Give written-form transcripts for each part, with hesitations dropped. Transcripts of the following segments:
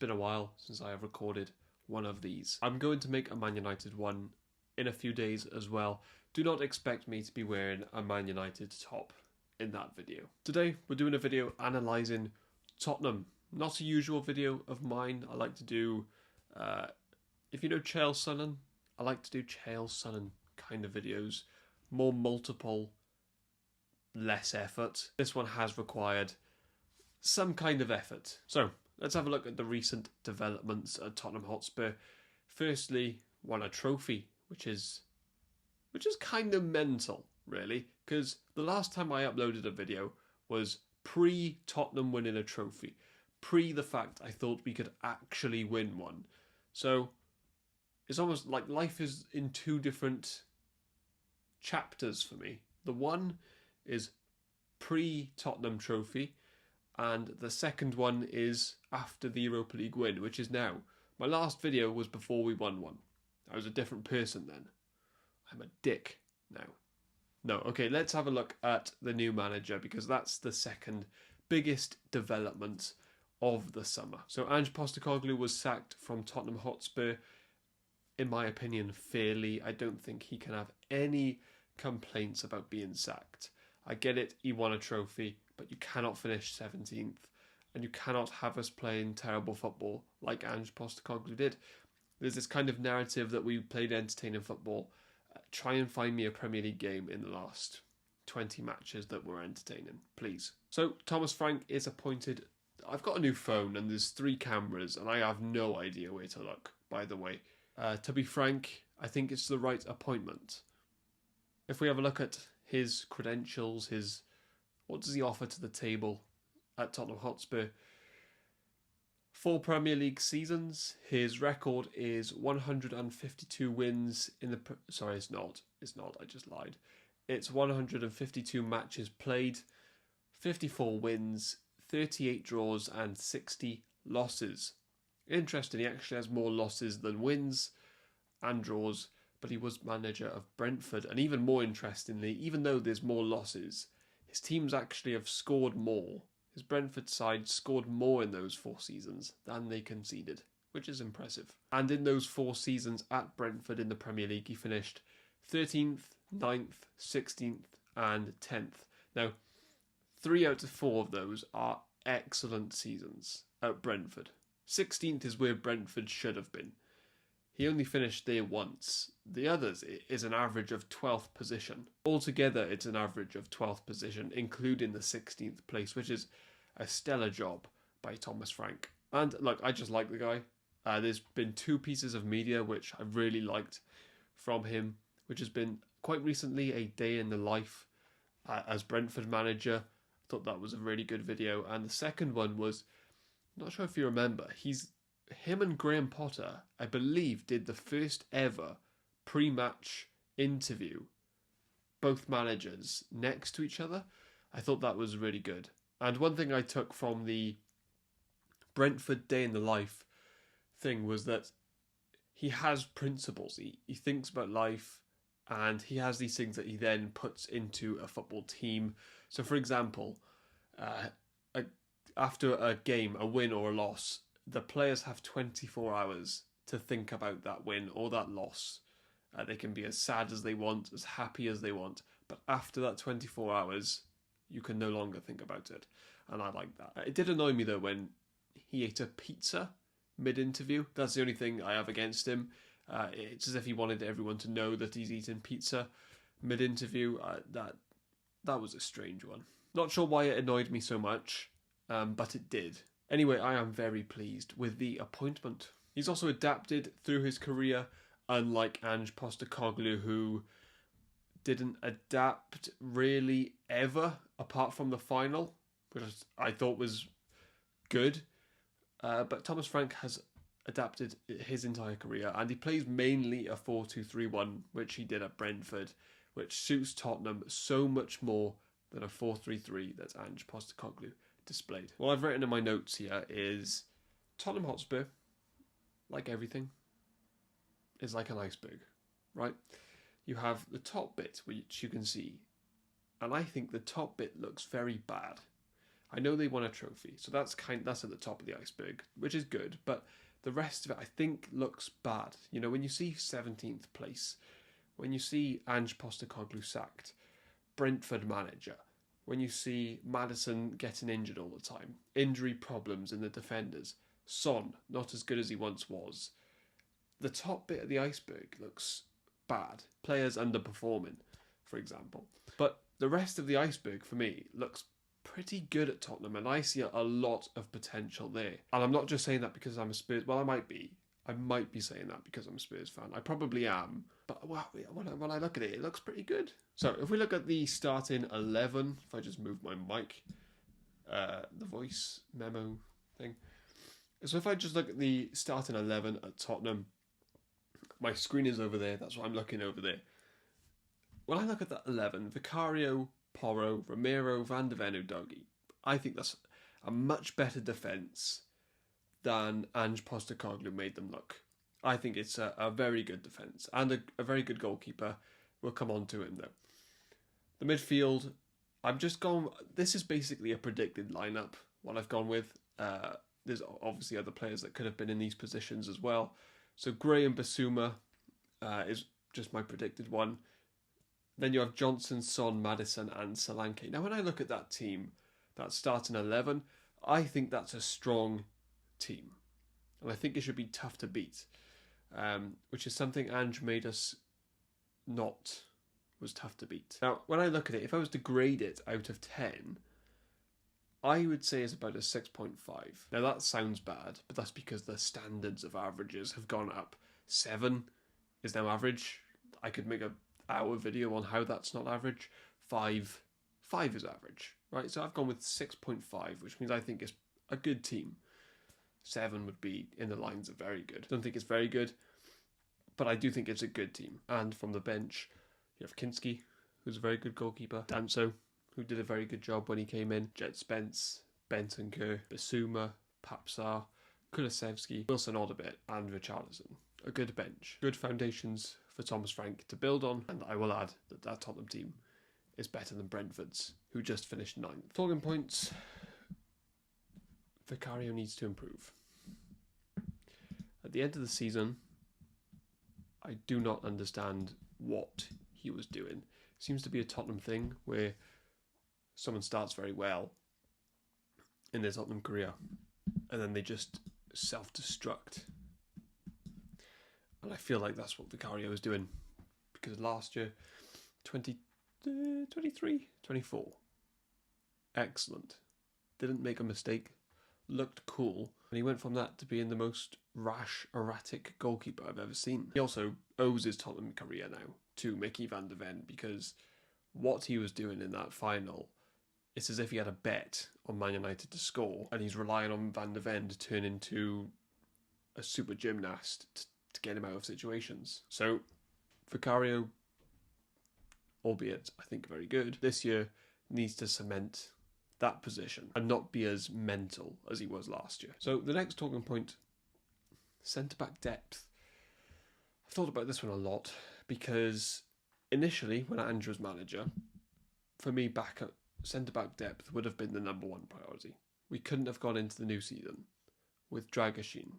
been a while since I have recorded one of these. I'm going to make a Man United one in a few days as well. Do not expect me to be wearing a Man United top in that video. Today we're doing a video analysing Tottenham. Not a usual video of mine. I like to do, if you know Chael Sonnen, I like to do Chael Sonnen kind of videos. More multiple, less effort. This one has required some kind of effort. So let's have a look at the recent developments at Tottenham Hotspur. Firstly, won a trophy, which is kind of mental, really, because the last time I uploaded a video was pre-Tottenham winning a trophy, pre the fact I thought we could actually win one. So it's almost like life is in two different chapters for me. The one is pre-Tottenham trophy, and the second one is after the Europa League win, which is now. My last video was before we won one. I was a different person then. I'm a dick now. No, okay, let's have a look at the new manager, because that's the second biggest development of the summer. So Ange Postecoglou was sacked from Tottenham Hotspur, in my opinion, fairly. I don't think he can have any complaints about being sacked. I get it, he won a trophy, but you cannot finish 17th, and you cannot have us playing terrible football like Ange Postecoglou did. There's this kind of narrative that we played entertaining football. Try and find me a Premier League game in the last 20 matches that were entertaining, please. So Thomas Frank is appointed. I've got a new phone and there's 3 cameras and I have no idea where to look, by the way. To be frank, I think it's the right appointment. If we have a look at his credentials, what does he offer to the table at Tottenham Hotspur? 4 Premier League seasons. His record is 152 wins in the... Sorry, it's not. I just lied. It's 152 matches played, 54 wins, 38 draws and 60 losses. Interesting, he actually has more losses than wins and draws, but he was manager of Brentford. And even more interestingly, even though there's more losses, his teams actually have scored more. His Brentford side scored more in those 4 seasons than they conceded, which is impressive. And in those 4 seasons at Brentford in the Premier League, he finished 13th, 9th, 16th and 10th. Now, 3 out of 4 of those are excellent seasons at Brentford. 16th is where Brentford should have been. He only finished there once. The others is an average of 12th position. Altogether, it's an average of 12th position, including the 16th place, which is a stellar job by Thomas Frank. And look, I just like the guy. There's been 2 pieces of media which I really liked from him, which has been quite recently a day in the life as Brentford manager. I thought that was a really good video. And the second one was, I'm not sure if you remember, him and Graham Potter, I believe, did the first ever pre-match interview, both managers next to each other. I thought that was really good. And one thing I took from the Brentford day in the life thing was that he has principles. He thinks about life and he has these things that he then puts into a football team. So for example, after a game, a win or a loss, the players have 24 hours to think about that win or that loss. They can be as sad as they want, as happy as they want. But after that 24 hours, you can no longer think about it. And I like that. It did annoy me, though, when he ate a pizza mid-interview. That's the only thing I have against him. It's as if he wanted everyone to know that he's eating pizza mid-interview. That was a strange one. Not sure why it annoyed me so much, but it did. Anyway, I am very pleased with the appointment. He's also adapted through his career, unlike Ange Postecoglou, who didn't adapt really ever, apart from the final, which I thought was good. But Thomas Frank has adapted his entire career, and he plays mainly a 4-2-3-1, which he did at Brentford, which suits Tottenham so much more than a 4-3-3 that Ange Postecoglou displayed. What I've written in my notes here is Tottenham Hotspur, like everything, is like an iceberg, right? You have the top bit, which you can see, and I think the top bit looks very bad. I know they won a trophy, so that's at the top of the iceberg, which is good. But the rest of it, I think, looks bad. You know, when you see 17th place, when you see Ange Postecoglou sacked, Brentford manager, when you see Maddison getting injured all the time, injury problems in the defenders, Son not as good as he once was, the top bit of the iceberg looks bad. Players underperforming, for example. But the rest of the iceberg, for me, looks pretty good at Tottenham, and I see a lot of potential there. And I'm not just saying that because I'm a Spurs... Well, I might be. I might be saying that because I'm a Spurs fan. I probably am. But when I look at it, it looks pretty good. So if we look at the starting 11, if I just move my mic, the voice memo thing. So if I just look at the starting 11 at Tottenham, my screen is over there. That's what I'm looking over there. When I look at that 11, Vicario, Porro, Romero, Van de Ven, Udogie, I think that's a much better defence than Ange Postecoglou made them look. I think it's a very good defence and a very good goalkeeper. We'll come on to him though. The midfield, I've just gone... This is basically a predicted lineup, what I've gone with. There's obviously other players that could have been in these positions as well. So Gray and Basuma is just my predicted one. Then you have Johnson, Son, Maddison and Solanke. Now when I look at that team, that starting 11, I think that's a strong team. And I think it should be tough to beat. Which is something Ange made us not... was tough to beat. Now, when I look at it, if I was to grade it out of 10, I would say it's about a 6.5. Now, that sounds bad, but that's because the standards of averages have gone up. 7 is now average. I could make an hour video on how that's not average. 5 is average, right? So I've gone with 6.5, which means I think it's a good team. 7 would be in the lines of very good. Don't think it's very good, but I do think it's a good team. And from the bench, you have Kinski, who's a very good goalkeeper. Danso, who did a very good job when he came in. Jet Spence, Bentancur, Basuma, Papsar, Kulusevski, Wilson Odobit, and Richarlison. A good bench. Good foundations for Thomas Frank to build on. And I will add that that Tottenham team is better than Brentford's, who just finished 9th. Talking points, Vicario needs to improve. At the end of the season, I do not understand what he was doing. Seems to be a Tottenham thing where someone starts very well in their Tottenham career and then they just self-destruct. And I feel like that's what Vicario is doing, because last year, 23, 24, excellent. Didn't make a mistake, looked cool, and he went from that to being the most rash, erratic goalkeeper I've ever seen. He also owes his Tottenham career now to Mickey van de Ven, because what he was doing in that final, it's as if he had a bet on Man United to score, and he's relying on Van de Ven to turn into a super gymnast to get him out of situations. So, Vicario, albeit I think very good, this year needs to cement that position and not be as mental as he was last year. So the next talking point, centre-back depth. I've thought about this one a lot because initially when Ange was manager, for me centre-back depth would have been the number one priority. We couldn't have gone into the new season with Dragashin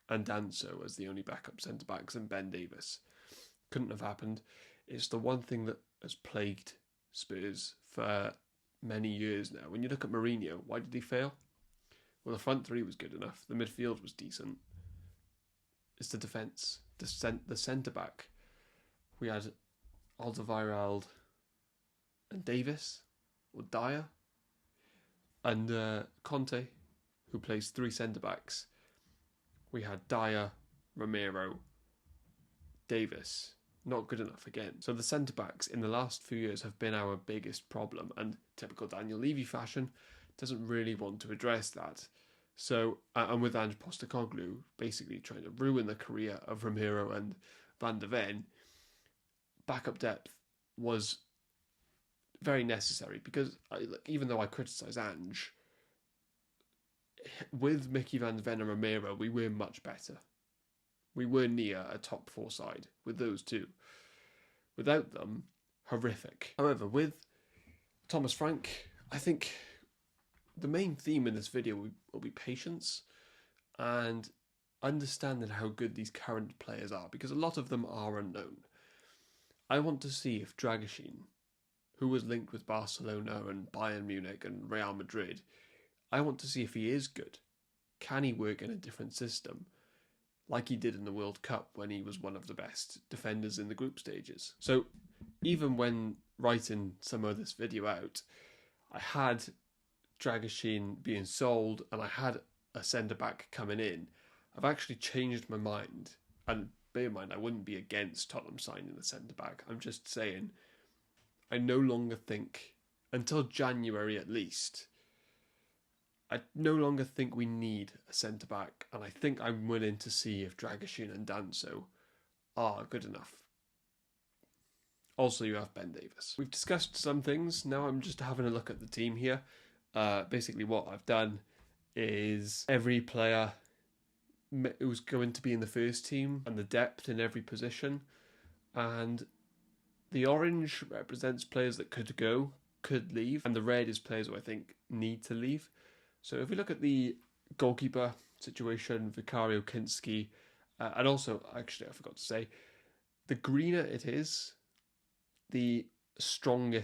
and Danso as the only backup centre-backs and Ben Davis. Couldn't have happened. It's the one thing that has plagued Spurs for many years now. When you look at Mourinho, why did he fail? Well, the front three was good enough. The midfield was decent. It's the defence. The centre-back. We had Alderweireld and Davis, or Dyer, and Conte, who plays 3 centre-backs. We had Dyer, Romero, Davis. Not good enough again. So the centre-backs in the last few years have been our biggest problem, and typical Daniel Levy fashion doesn't really want to address that. So, and with Ange Postecoglou basically trying to ruin the career of Romero and Van de Ven, backup depth was very necessary, because even though I criticise Ange, with Mickey Van de Ven and Romero, we were much better. We were near a top 4 side with those two. Without them, horrific. However, with Thomas Frank, I think the main theme in this video will be patience and understanding how good these current players are, because a lot of them are unknown. I want to see if Dragusin, who was linked with Barcelona and Bayern Munich and Real Madrid, I want to see if he is good. Can he work in a different system, like he did in the World Cup when he was one of the best defenders in the group stages? So even when writing some of this video out, I had Dragusin being sold and I had a centre-back coming in. I've actually changed my mind, and bear in mind I wouldn't be against Tottenham signing a centre-back. I'm just saying I no longer think, until January at least, I no longer think we need a centre-back, and I think I'm willing to see if Dragusin and Danso are good enough. Also, you have Ben Davies. We've discussed some things. Now I'm just having a look at the team here. Basically what I've done is every player who's going to be in the first team and the depth in every position, and the orange represents players that could go, could leave, and the red is players who I think need to leave. So if we look at the goalkeeper situation, Vicario Kinski, and also, actually I forgot to say, the greener it is, the stronger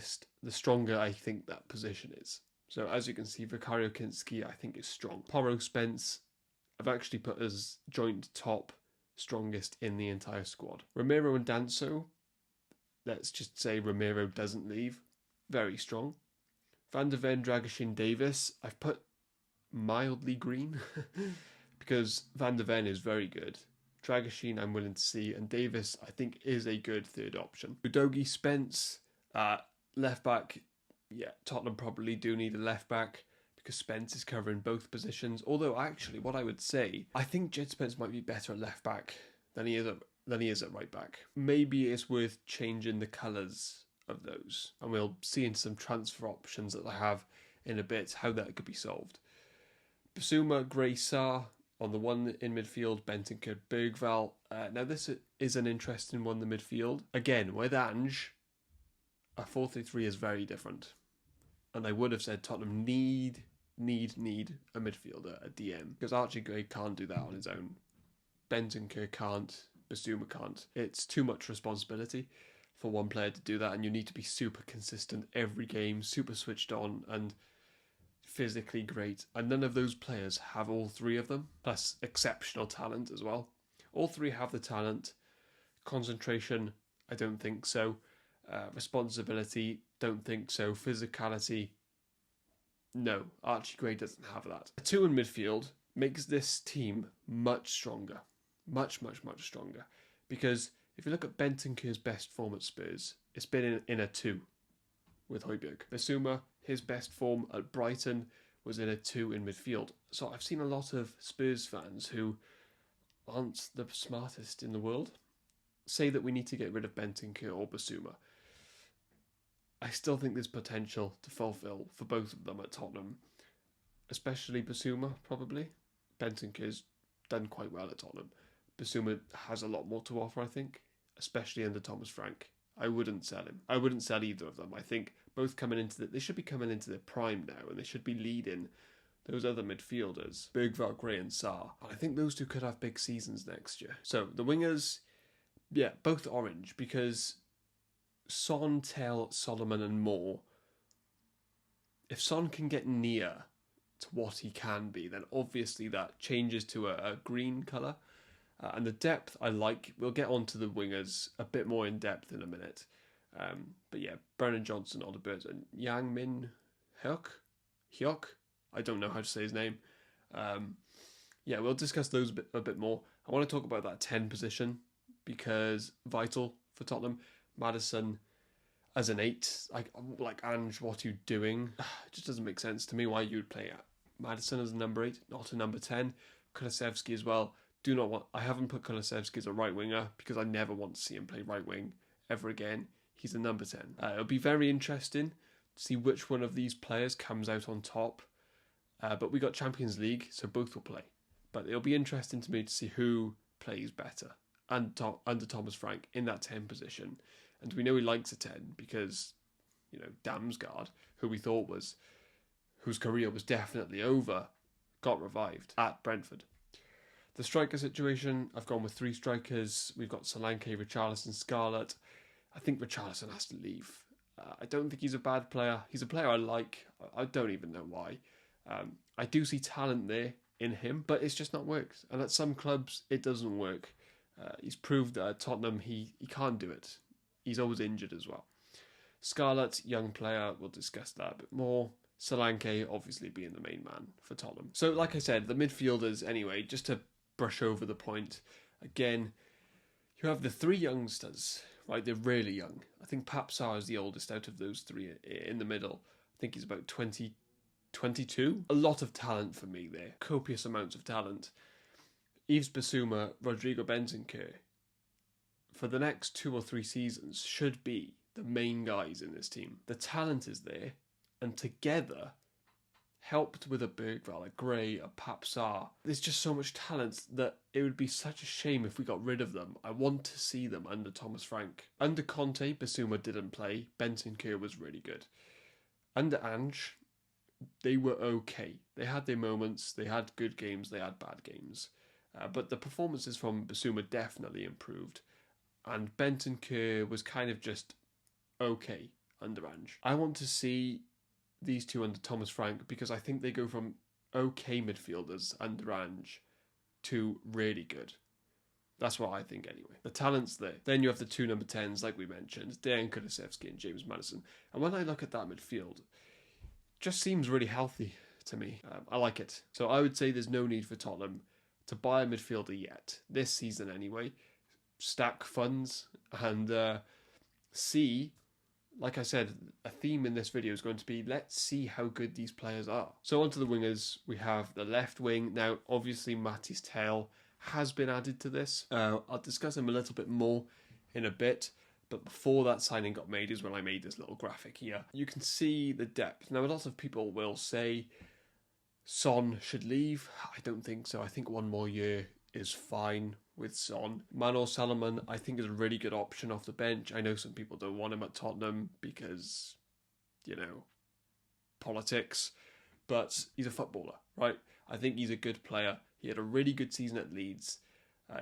I think that position is. So as you can see, Vicario Kinski I think is strong. Porro Spence I've actually put as joint top strongest in the entire squad. Romero and Danso, let's just say Romero doesn't leave, very strong. Van der Ven, Dragusin, Davis, I've put mildly green because Van der Ven is very good. Dragusin I'm willing to see, and Davis I think is a good third option. Udogie, Spence, left back, yeah, Tottenham probably do need a left back because Spence is covering both positions. Although actually what I would say, I think Jed Spence might be better at left back than he is at right back. Maybe it's worth changing the colours of those, and we'll see in some transfer options that I have in a bit how that could be solved. Basuma, Gray, Sarr on the one in midfield, Bentancur, Bergval. Now this is an interesting one, the midfield. Again, with Ange, a 4-3-3 is very different. And I would have said Tottenham need a midfielder, a DM, because Archie Gray can't do that on his own. Bentancur can't, Basuma can't. It's too much responsibility for one player to do that, and you need to be super consistent every game, super switched on, and physically great. And none of those players have all three of them, plus exceptional talent as well. All three have the talent. Concentration, I don't think so. Responsibility, don't think so. Physicality, no. Archie Gray doesn't have that. A 2 in midfield makes this team much stronger. Much stronger. Because if you look at Bentancur's best form at Spurs, it's been in a 2 with Højbjerg. Basuma, his best form at Brighton was in a 2 in midfield. So I've seen a lot of Spurs fans who aren't the smartest in the world say that we need to get rid of Bentancur or Basuma. I still think there's potential to fulfill for both of them at Tottenham, especially Basuma, probably. Bentancur's done quite well at Tottenham. Basuma has a lot more to offer, I think, especially under Thomas Frank. I wouldn't sell him. I wouldn't sell either of them. I think both they should be coming into their prime now, and they should be leading those other midfielders, Bergval, Gray and Sarr. And I think those two could have big seasons next year. So the wingers, yeah, both orange, because Son, Tell, Solomon and Moore, if Son can get near to what he can be, then obviously that changes to a green colour. And the depth I like. We'll get on to the wingers a bit more in depth in a minute. But yeah, Brennan Johnson, Odobert and Yang Min Hyuk. I don't know how to say his name. Yeah, we'll discuss those a bit more. I want to talk about that 10 position because vital for Tottenham. Maddison as an 8, like Ange, what are you doing? It just doesn't make sense to me why you would play Maddison as a number 8, not a number 10. Kulusevski as well. I haven't put Kulusevski as a right winger because I never want to see him play right wing ever again. He's a number 10. It'll be very interesting to see which one of these players comes out on top. But we got Champions League, so both will play. But it'll be interesting to me to see who plays better under Thomas Frank in that 10 position. And we know he likes a 10 because, Damsgaard, who we thought was whose career was definitely over, got revived at Brentford. The striker situation, I've gone with 3 strikers. We've got Solanke, Richarlison, Scarlett. I think Richarlison has to leave. I don't think he's a bad player. He's a player I like. I don't even know why. I do see talent there in him, but it's just not worked. And at some clubs, it doesn't work. He's proved that at Tottenham, he can't do it. He's always injured as well. Scarlett, young player, we'll discuss that a bit more. Solanke, obviously being the main man for Tottenham. So, like I said, the midfielders, anyway, just to brush over the point, again, you have the 3 youngsters, right? They're really young. I think Papsar is the oldest out of those 3 in the middle. I think he's about 22. A lot of talent for me there. Copious amounts of talent. Yves Bissouma, Rodrigo Bentancur, for the next 2 or 3 seasons, should be the main guys in this team. The talent is there, and together, helped with a Bergvall, a Gray, a Papsar, there's just so much talent that it would be such a shame if we got rid of them. I want to see them under Thomas Frank. Under Conte, Bissouma didn't play. Bentancur was really good. Under Ange, they were okay. They had their moments, they had good games, they had bad games. But the performances from Bissouma definitely improved. And Bentancur was kind of just okay under Ange. I want to see these 2 under Thomas Frank because I think they go from okay midfielders under Ange to really good. That's what I think anyway. The talent's there. Then you have the 2 number 10s, like we mentioned, Dejan Kulusevski and James Maddison. And when I look at that midfield, it just seems really healthy to me. I like it. So I would say there's no need for Tottenham to buy a midfielder yet, this season anyway. Stack funds and see, like I said, a theme in this video is going to be, let's see how good these players are. So onto the wingers, we have the left wing. Now, obviously, Mathys Tel has been added to this. I'll discuss him a little bit more in a bit, but before that signing got made is when I made this little graphic here. You can see the depth. Now, a lot of people will say Son should leave. I don't think so. I think 1 more year is fine with Son. Manuel Salomon, I think, is a really good option off the bench. I know some people don't want him at Tottenham because, politics, but he's a footballer, right? I think he's a good player. He had a really good season at Leeds.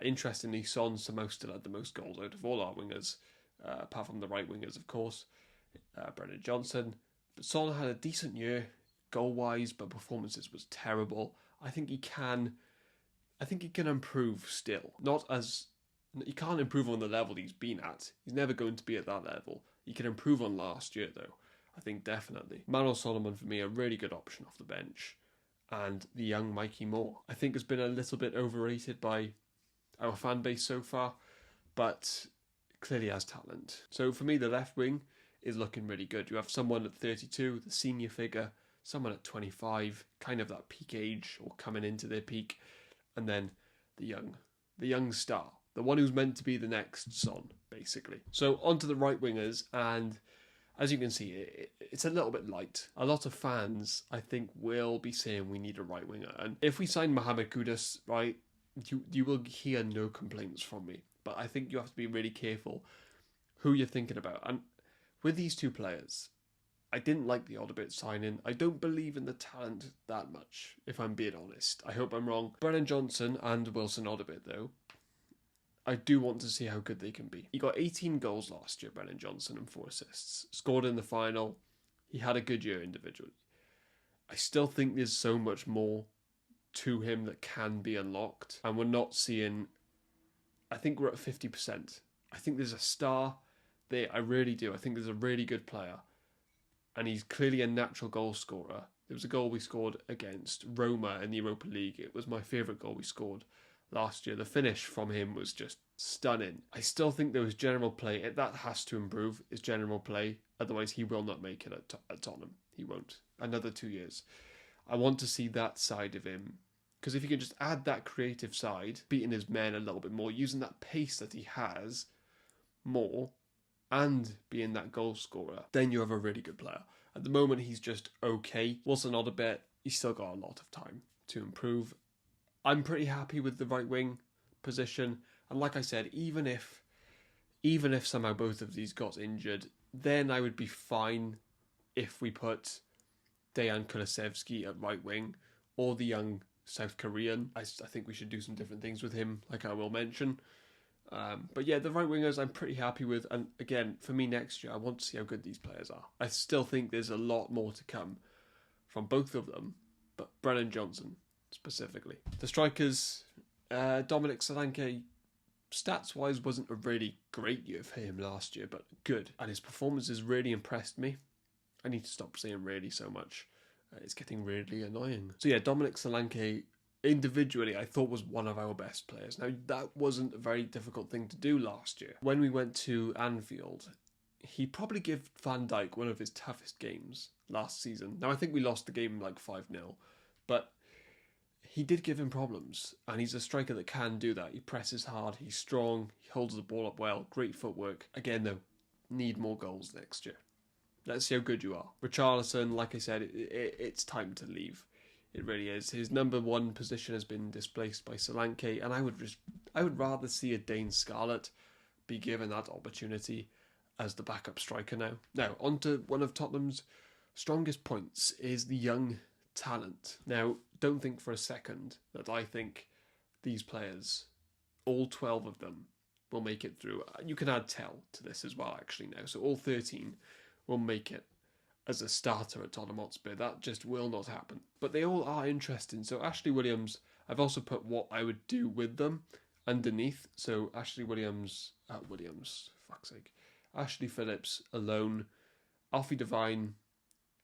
Interestingly, Son somehow still had the most goals out of all our wingers, apart from the right wingers, of course, Brennan Johnson. But Son had a decent year, goal-wise, but performances was terrible. I think he can improve still. He can't improve on the level he's been at. He's never going to be at that level. He can improve on last year, though. I think definitely. Manuel Salomon, for me, a really good option off the bench. And the young Mikey Moore, I think, has been a little bit overrated by our fan base so far, but clearly has talent. So for me, the left wing is looking really good. You have someone at 32, the senior figure, someone at 25, kind of that peak age or coming into their peak, and then the young star, the one who's meant to be the next Son, basically. So onto the right wingers, and as you can see, it's a little bit light. A lot of fans, I think, will be saying we need a right winger, and if we sign Mohamed Kudus, right, you will hear no complaints from me. But I think you have to be really careful who you're thinking about. And with these 2 players, I didn't like the Odegaard signing. I don't believe in the talent that much, if I'm being honest. I hope I'm wrong. Brennan Johnson and Wilson Odegaard, though, I do want to see how good they can be. He got 18 goals last year, Brennan Johnson, and 4 assists. Scored in the final. He had a good year individually. I still think there's so much more to him that can be unlocked. And we're not seeing... I think we're at 50%. I think there's a star there. I really do. I think there's a really good player. And he's clearly a natural goal scorer. There was a goal we scored against Roma in the Europa League. It was my favourite goal we scored last year. The finish from him was just stunning. I still think there was general play. That has to improve, is general play. Otherwise, he will not make it at Tottenham. He won't. Another 2 years. I want to see that side of him. Because if you can just add that creative side, beating his men a little bit more, using that pace that he has more, and being that goal scorer, then you have a really good player. At the moment, he's just okay. Wilson Odegaard, he's still got a lot of time to improve. I'm pretty happy with the right wing position. And like I said, even if somehow both of these got injured, then I would be fine if we put Dejan Kulusevski at right wing, or the young South Korean. I think we should do some different things with him, like I will mention. But yeah, the right wingers I'm pretty happy with. And again, for me next year, I want to see how good these players are. I still think there's a lot more to come from both of them, but Brennan Johnson specifically. The strikers, Dominic Solanke, stats-wise wasn't a really great year for him last year, but good. And his performances really impressed me. I need to stop saying really so much. It's getting really annoying. So yeah, Dominic Solanke, individually, I thought was one of our best players. Now, that wasn't a very difficult thing to do last year. When we went to Anfield, he probably gave Van Dijk one of his toughest games last season. Now, I think we lost the game like 5-0, but he did give him problems, and he's a striker that can do that. He presses hard, he's strong, he holds the ball up well, great footwork. Again, though, need more goals next year. Let's see how good you are. Richarlison, like I said, it's time to leave. It really is. His number one position has been displaced by Solanke, and I would rather see a Dane Scarlett be given that opportunity as the backup striker now. Now, on to one of Tottenham's strongest points is the young talent. Now, don't think for a second that I think these players, all 12 of them, will make it through. You can add Tell to this as well, actually, now. So all 13 will make it as a starter at Tottenham Hotspur. That just will not happen. But they all are interesting. So Ashley Williams, I've also put what I would do with them underneath. So Ashley Williams, fuck's sake. Ashley Phillips alone. Alfie Devine,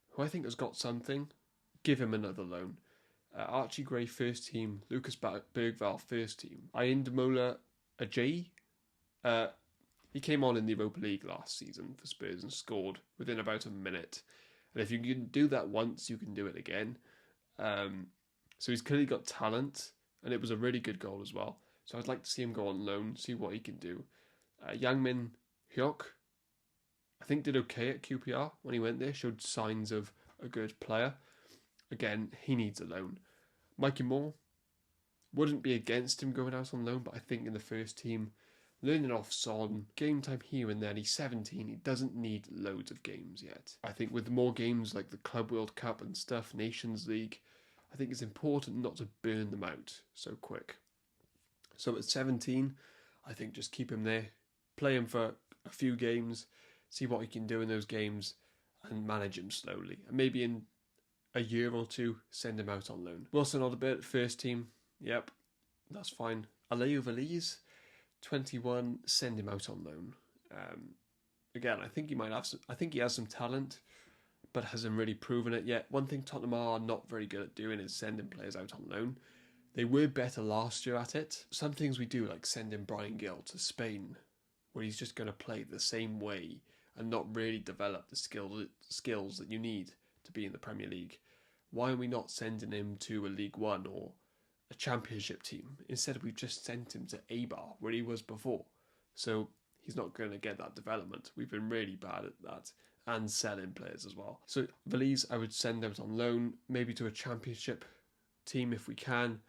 who I think has got something, give him another loan. Archie Gray first team. Lucas Bergvall first team. Ayendamola Ajayi. He came on in the Europa League last season for Spurs and scored within about a minute. And if you can do that once, you can do it again. So he's clearly got talent, and it was a really good goal as well. So I'd like to see him go on loan, see what he can do. Yangmin Hyuk, I think did okay at QPR when he went there, showed signs of a good player. Again, he needs a loan. Mikey Moore, wouldn't be against him going out on loan, but I think in the first team, learning off Son, game time here and there. He's 17. He doesn't need loads of games yet. I think with more games like the Club World Cup and stuff, Nations League, I think it's important not to burn them out so quick. So at 17, I think just keep him there, play him for a few games, see what he can do in those games, and manage him slowly. And maybe in a year or two, send him out on loan. Wilson Odobert, first team. Yep, that's fine. Aleo Valise, 21, send him out on loan. Again, I think he has some talent, but hasn't really proven it yet. One thing Tottenham are not very good at doing is sending players out on loan. They were better last year at it. Some things we do, like sending Brian Gill to Spain, where he's just going to play the same way and not really develop the skills that you need to be in the Premier League. Why are we not sending him to a League One or a Championship team? Instead, we've just sent him to Eibar, where he was before. So he's not going to get that development. We've been really bad at that, and selling players as well. So Valise, I would send out on loan, maybe to a Championship team if we can.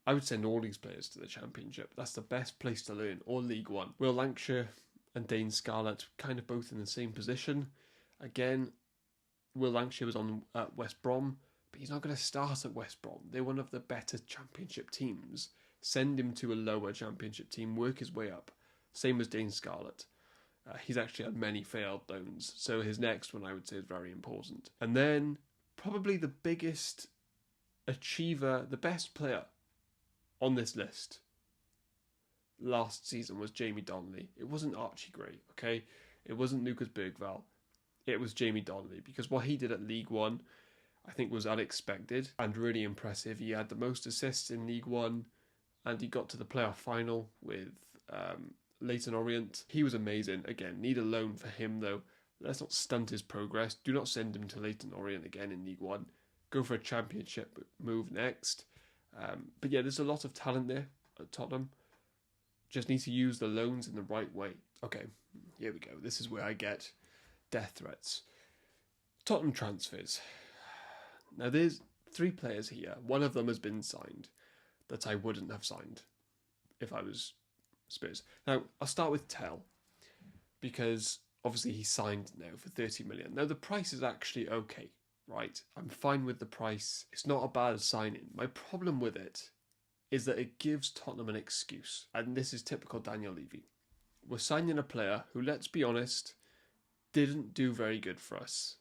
I would send all these players to the Championship. That's the best place to learn, or League One. Will Lancashire and Dane Scarlett kind of both in the same position. Again, Will Lancashire was on West Brom, but he's not going to start at West Brom. They're one of the better Championship teams. Send him to a lower Championship team, work his way up. Same as Dane Scarlett. He's actually had many failed loans, so his next one I would say is very important. And then probably the biggest achiever, the best player on this list last season was Jamie Donnelly. It wasn't Archie Gray, okay? It wasn't Lucas Bergvall. It was Jamie Donnelly, because what he did at League One I think was unexpected and really impressive. He had the most assists in League One, and he got to the playoff final with Leyton Orient. He was amazing. Again, need a loan for him though. Let's not stunt his progress. Do not send him to Leyton Orient again in League One. Go for a Championship move next. But yeah, there's a lot of talent there at Tottenham. Just need to use the loans in the right way. Okay, here we go. This is where I get death threats. Tottenham transfers. Now there's 3 players here. One of them has been signed that I wouldn't have signed if I was Spurs. Now, I'll start with Tell, because obviously he's signed now for 30 million. Now the price is actually okay. right? I'm fine with the price. It's not a bad signing. My problem with it is that it gives Tottenham an excuse. And this is typical Daniel Levy. We're signing a player who, let's be honest, didn't do very good for us.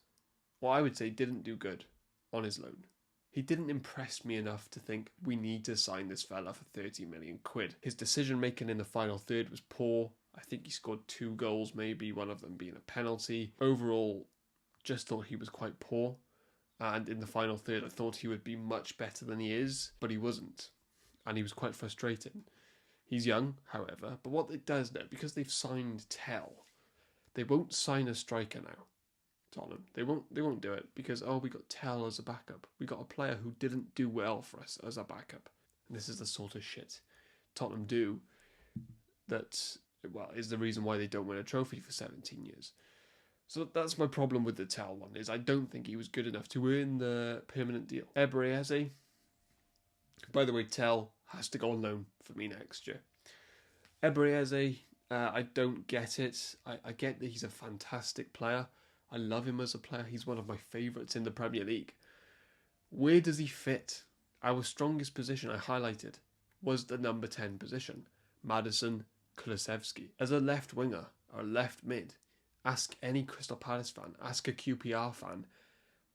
Well, I would say didn't do good on his loan. He didn't impress me enough to think we need to sign this fella for 30 million quid. His decision making in the final third was poor. I think he scored 2 goals maybe, one of them being a penalty. Overall, just thought he was quite poor. And in the final third, I thought he would be much better than he is, but he wasn't. And he was quite frustrating. He's young, however, but what it does now, because they've signed Tell, they won't sign a striker now. Tottenham. They won't do it because, we got Tell as a backup. We got a player who didn't do well for us as a backup. And this is the sort of shit Tottenham do that, is the reason why they don't win a trophy for 17 years. So that's my problem with the Tell one, is I don't think he was good enough to earn the permanent deal. Ebreze, by the way, Tell has to go on loan for me next year. Ebreze, I don't get it. I get that he's a fantastic player. I love him as a player. He's one of my favourites in the Premier League. Where does he fit? Our strongest position, I highlighted, was the number 10 position. Maddison, Kulusevski. As a left winger, or left mid, ask any Crystal Palace fan, ask a QPR fan,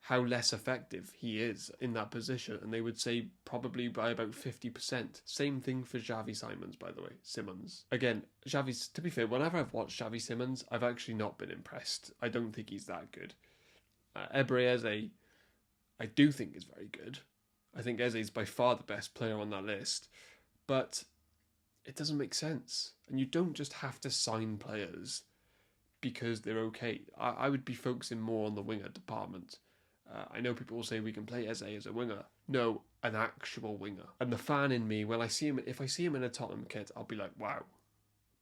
how less effective he is in that position, and they would say probably by about 50%. Same thing for Xavi Simons, by the way. Simmons. Again, Xavi's, to be fair, whenever I've watched Xavi Simmons, I've actually not been impressed. I don't think he's that good. Ebreze, I do think is very good. I think Eze is by far the best player on that list, but it doesn't make sense. And you don't just have to sign players because they're okay. I would be focusing more on the winger department. I know people will say we can play Eze as a winger. No, an actual winger. And the fan in me, when I see him, if I see him in a Tottenham kit, I'll be like, wow.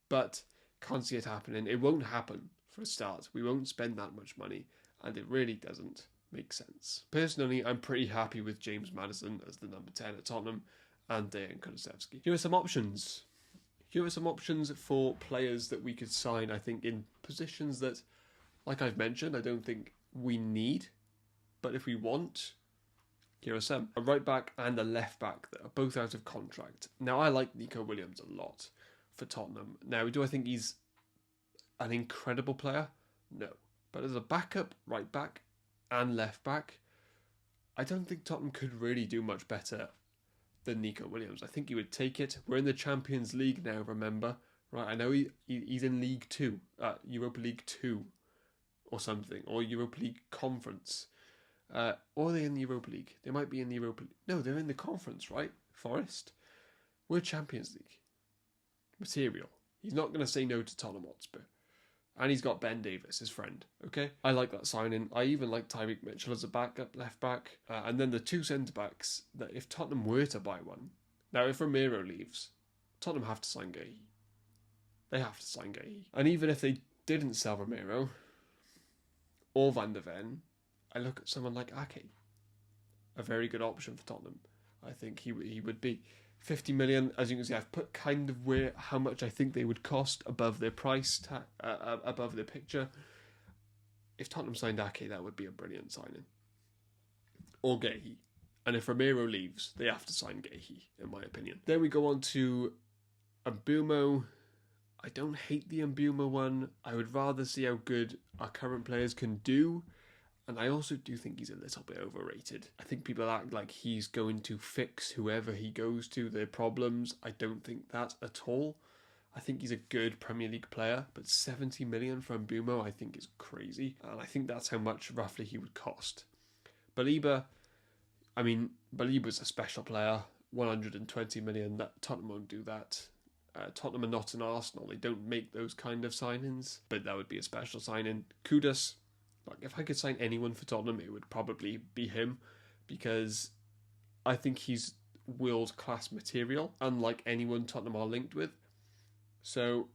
But can't see it happening. It won't happen for a start. We won't spend that much money, and it really doesn't make sense. Personally, I'm pretty happy with James Maddison as the number 10 at Tottenham and Dejan Kulusevski. Here are some options. Here are some options for players that we could sign, I think, in positions that, like I've mentioned, I don't think we need. But if we want, here are some. A right back and a left back that are both out of contract. Now, I like Nico Williams a lot for Tottenham. Now, do I think he's an incredible player? No. But as a backup, right back and left back, I don't think Tottenham could really do much better than Nico Williams. I think he would take it. We're in the Champions League now, remember? Right, I know he's in League 2, Europa League 2 or something, or Europa League Conference. Or are they in the Europa League? They might be in the Europa League. No, they're in the conference, right? Forest. We're Champions League material. He's not going to say no to Tottenham Hotspur. And he's got Ben Davis, his friend. Okay? I like that signing. I even like Tyreek Mitchell as a backup, left back. And then the 2 centre-backs, that if Tottenham were to buy one... Now, if Romero leaves, Tottenham have to sign Guehi. They have to sign Guehi. And even if they didn't sell Romero or Van de Ven, I look at someone like Ake, a very good option for Tottenham. I think he would be 50 million. As you can see, I've put kind of how much I think they would cost above their price above their picture. If Tottenham signed Ake, that would be a brilliant signing. Or Guehi. And if Romero leaves, they have to sign Guehi, in my opinion. Then we go on to Mbeumo. I don't hate the Mbeumo one. I would rather see how good our current players can do. And I also do think he's a little bit overrated. I think people act like he's going to fix whoever he goes to, their problems. I don't think that at all. I think he's a good Premier League player, but 70 million for Mbeumo I think is crazy. And I think that's how much roughly he would cost. Balibur, Balibur's a special player. 120 million, that Tottenham won't do that. Tottenham are not an Arsenal. They don't make those kind of signings, but that would be a special signing. Kudus. Like, if I could sign anyone for Tottenham, it would probably be him, because I think he's world-class material, unlike anyone Tottenham are linked with. So,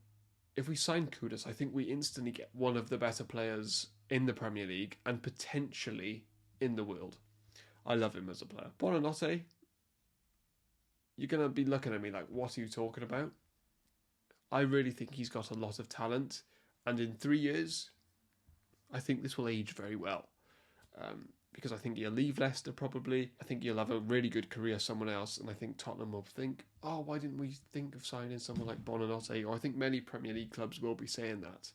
if we sign Kudus, I think we instantly get one of the better players in the Premier League, and potentially in the world. I love him as a player. Buonanotte, you're going to be looking at me like, what are you talking about? I really think he's got a lot of talent, and in 3 years, I think this will age very well. because I think he'll leave Leicester probably. I think he'll have a really good career somewhere else, and I think Tottenham will think, oh, why didn't we think of signing someone like Bonanotte? Or I think many Premier League clubs will be saying that.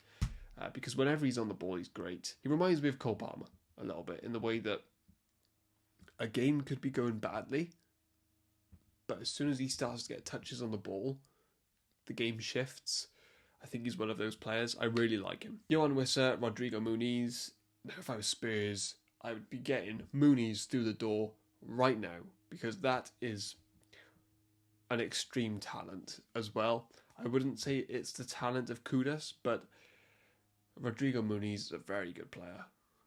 Because whenever he's on the ball, he's great. He reminds me of Cole Palmer a little bit, in the way that a game could be going badly, but as soon as he starts to get touches on the ball, the game shifts. I think he's one of those players. I really like him. Yohan Wissa, Rodrigo Muniz. Now, if I was Spurs, I would be getting Muniz through the door right now, because that is an extreme talent as well. I wouldn't say it's the talent of Kudus, but Rodrigo Muniz is a very good player.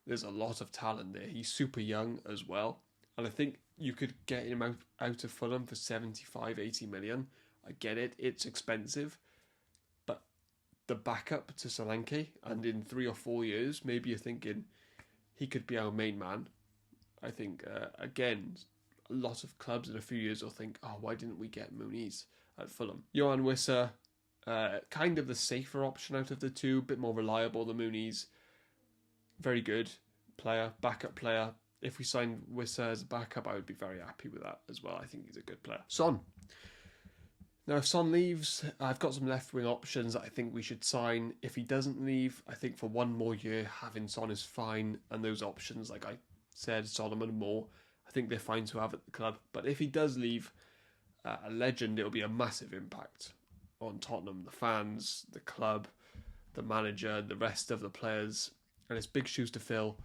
There's a lot of talent there. He's super young as well. And I think you could get him out of Fulham for 75, 80 million. I get it. It's expensive. But the backup to Solanke, and in 3 or 4 years, maybe you're thinking he could be our main man. I think, again, a lot of clubs in a few years will think, oh, why didn't we get Muniz at Fulham? Yohan Wissa, kind of the safer option out of the two, a bit more reliable than Muniz. Very good player, backup player. If we signed Wissa as a backup, I would be very happy with that as well. I think he's a good player. Son. Now, if Son leaves, I've got some left-wing options that I think we should sign. If he doesn't leave, I think for one more year, having Son is fine. And those options, like I said, Solomon and Moore, I think they're fine to have at the club. But if he does leave, a legend, it'll be a massive impact on Tottenham, the fans, the club, the manager, the rest of the players. And it's big shoes to fill.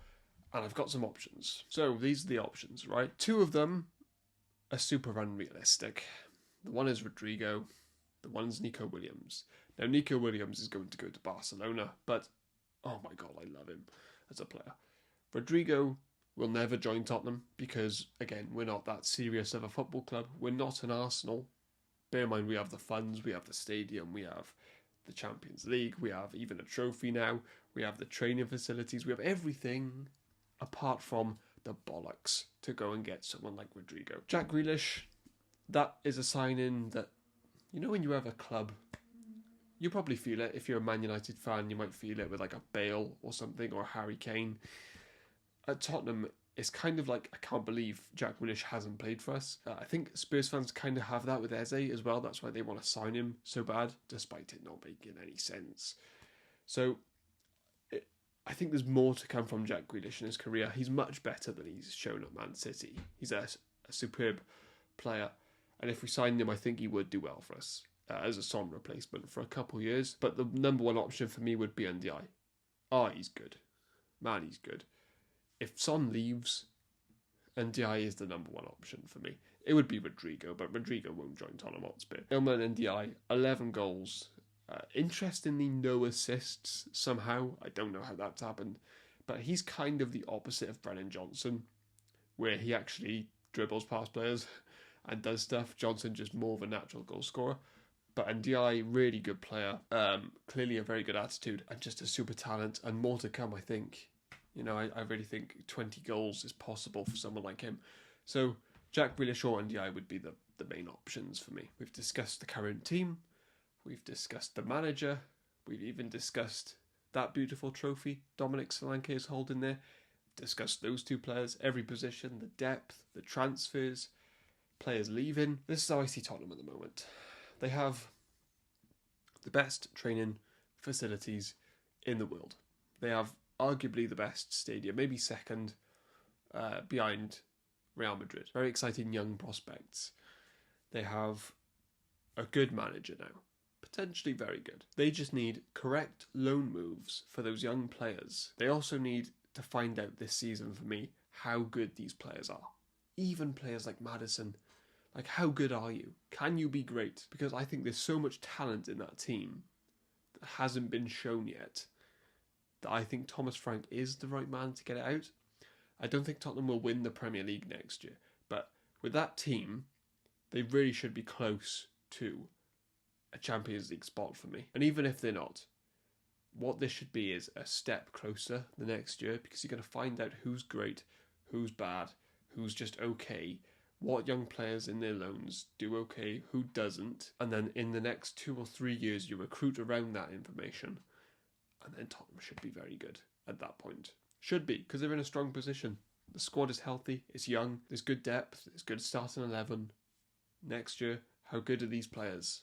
And I've got some options. So these are the options, right? 2 of them are super unrealistic. The one is Rodrigo. The one's Nico Williams. Now, Nico Williams is going to go to Barcelona, but oh my God, I love him as a player. Rodrigo will never join Tottenham because, again, we're not that serious of a football club. We're not an Arsenal. Bear in mind, we have the funds, we have the stadium, we have the Champions League, we have even a trophy now, we have the training facilities, we have everything apart from the bollocks to go and get someone like Rodrigo. Jack Grealish, that is a signing that, you know, when you have a club, you probably feel it. If you're a Man United fan, you might feel it with like a Bale or something, or a Harry Kane. At Tottenham, it's kind of like, I can't believe Jack Grealish hasn't played for us. I think Spurs fans kind of have that with Eze as well. That's why they want to sign him so bad, despite it not making any sense. So I think there's more to come from Jack Grealish in his career. He's much better than he's shown at Man City. He's a superb player. And if we signed him, I think he would do well for us as a Son replacement for a couple of years. But the number one option for me would be Ndiaye. Oh, he's good. Man, he's good. If Son leaves, Ndiaye is the number one option for me. It would be Rodrigo, but Rodrigo won't join Tottenham Hotspur. Ilman Ndiaye, 11 goals. Interestingly, no assists somehow. I don't know how that's happened. But he's kind of the opposite of Brennan Johnson, where he actually dribbles past players and does stuff. Johnson just more of a natural goal scorer. But Ndiaye, really good player. Clearly a very good attitude and just a super talent, and more to come, I think. You know, I really think 20 goals is possible for someone like him. So Jack Grealish or Ndiaye would be the main options for me. We've discussed the current team. We've discussed the manager. We've even discussed that beautiful trophy Dominic Solanke is holding there. Discussed those 2 players, every position, the depth, the transfers, players leaving. This is how I see Tottenham at the moment. They have the best training facilities in the world. They have arguably the best stadium, maybe second behind Real Madrid. Very exciting young prospects. They have a good manager now. Potentially very good. They just need correct loan moves for those young players. They also need to find out this season for me how good these players are. Even players like Maddison. Like, how good are you? Can you be great? Because I think there's so much talent in that team that hasn't been shown yet, that I think Thomas Frank is the right man to get it out. I don't think Tottenham will win the Premier League next year, but with that team, they really should be close to a Champions League spot for me. And even if they're not, what this should be is a step closer the next year, because you're going to find out who's great, who's bad, who's just okay, what young players in their loans do okay, who doesn't, and then in the next 2 or 3 years you recruit around that information, and then Tottenham should be very good at that point. Should be, because they're in a strong position. The squad is healthy, it's young, there's good depth, there's good starting 11. Next year, how good are these players?